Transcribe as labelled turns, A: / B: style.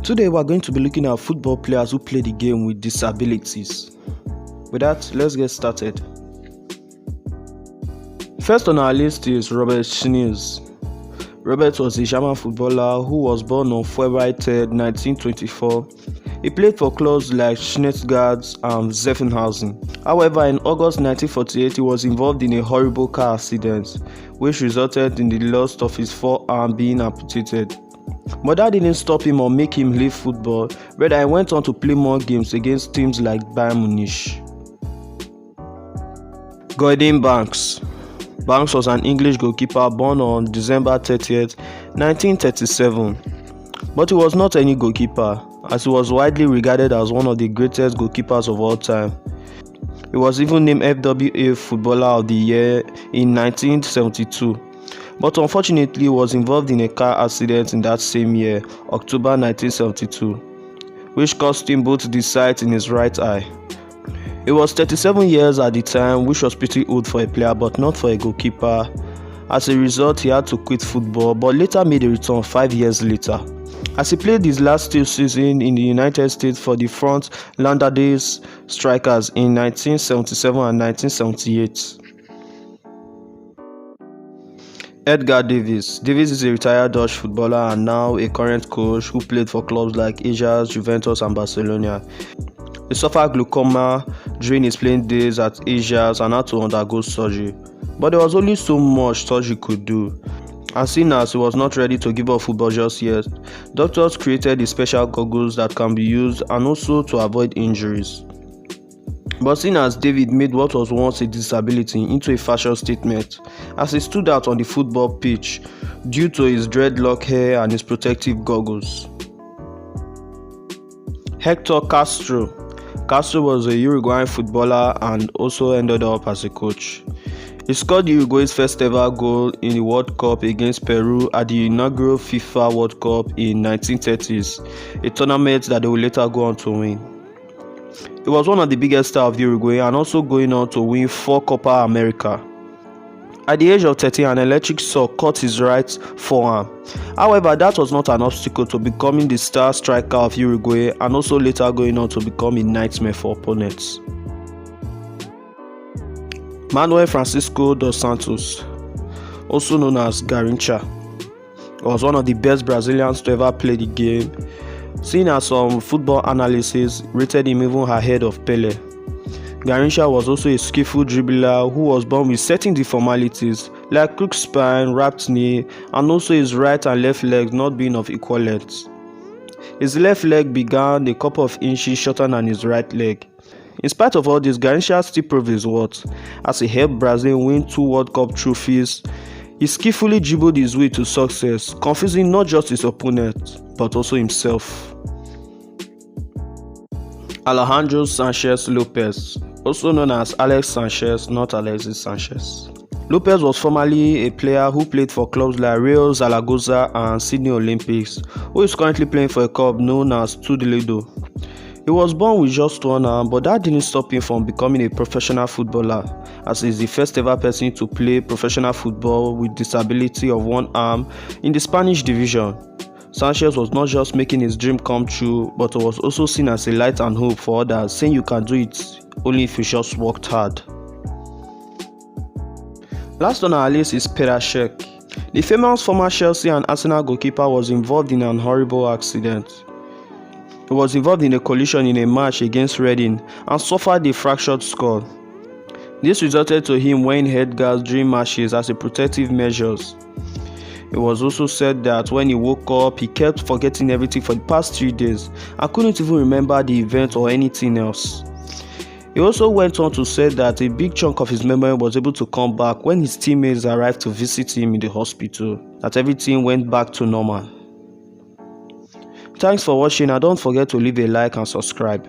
A: Today we are going to be looking at football players who play the game with disabilities. With that, let's get started. First on our list is Robert Sinis. Robert was a German footballer who was born on February 3, 1924. He played for clubs like Stuttgart and Zuffenhausen. However, in August 1948, he was involved in a horrible car accident, which resulted in the loss of his forearm being amputated. But that didn't stop him or make him leave football, rather he went on to play more games against teams like Bayern Munich. Gordon Banks. Banks was an English goalkeeper born on December 30th, 1937. But he was not any goalkeeper, as he was widely regarded as one of the greatest goalkeepers of all time. He was even named FWA Footballer of the Year in 1972. But unfortunately, he was involved in a car accident in that same year, October 1972, which cost him both the sight in his right eye. He was 37 years at the time, which was pretty old for a player but not for a goalkeeper. As a result, he had to quit football, but later made a return 5 years later, as he played his last 2 seasons in the United States for the Front Landers Strikers in 1977 and 1978. Edgar Davis. Davis is a retired Dutch footballer and now a current coach who played for clubs like Ajax, Juventus and Barcelona. He suffered glaucoma during his playing days at Ajax and had to undergo surgery. But there was only so much surgery could do. As soon as he was not ready to give up football just yet, doctors created the special goggles that can be used and also to avoid injuries. But seeing as David made what was once a disability into a fashion statement, as he stood out on the football pitch due to his dreadlock hair and his protective goggles. Hector Castillo. Castro was a Uruguayan footballer and also ended up as a coach. He scored Uruguay's first ever goal in the World Cup against Peru at the inaugural FIFA World Cup in 1930s, a tournament that they would later go on to win. He was one of the biggest stars of Uruguay and also going on to win 4 Copa America. At the age of 13, an electric shock cut his right forearm. However, that was not an obstacle to becoming the star striker of Uruguay and also later going on to become a nightmare for opponents. Manuel Francisco dos Santos, also known as Garrincha, was one of the best Brazilians to ever play the game, seeing as some football analysts rated him even ahead of Pelé. Garrincha was also a skillful dribbler who was born with certain deformities like crooked spine, wrapped knee, and also his right and left legs not being of equal length. His left leg began a couple of inches shorter than his right leg. In spite of all this, Garrincha still proved his worth, as he helped Brazil win 2 World Cup trophies. He skillfully dribbled his way to success, confusing not just his opponent, but also himself. Alejandro Sanchez Lopez, also known as Alex Sanchez, not Alexis Sanchez. Lopez was formerly a player who played for clubs like Real Zaragoza and Sydney Olympics, who is currently playing for a club known as Tudeledo. He was born with just one arm, but that didn't stop him from becoming a professional footballer, as he is the first ever person to play professional football with disability of one arm in the Spanish division. Sanchez was not just making his dream come true, but was also seen as a light and hope for others, saying you can do it only if you just worked hard. Last on our list is Pernilla Sheik. The famous former Chelsea and Arsenal goalkeeper was involved in an horrible accident. He was involved in a collision in a match against Reading and suffered a fractured skull. This resulted to him wearing headguards during matches as a protective measures. It was also said that when he woke up, he kept forgetting everything for the past 3 days and couldn't even remember the event or anything else. He also went on to say that a big chunk of his memory was able to come back when his teammates arrived to visit him in the hospital, that everything went back to normal. Thanks for watching and don't forget to leave a like and subscribe.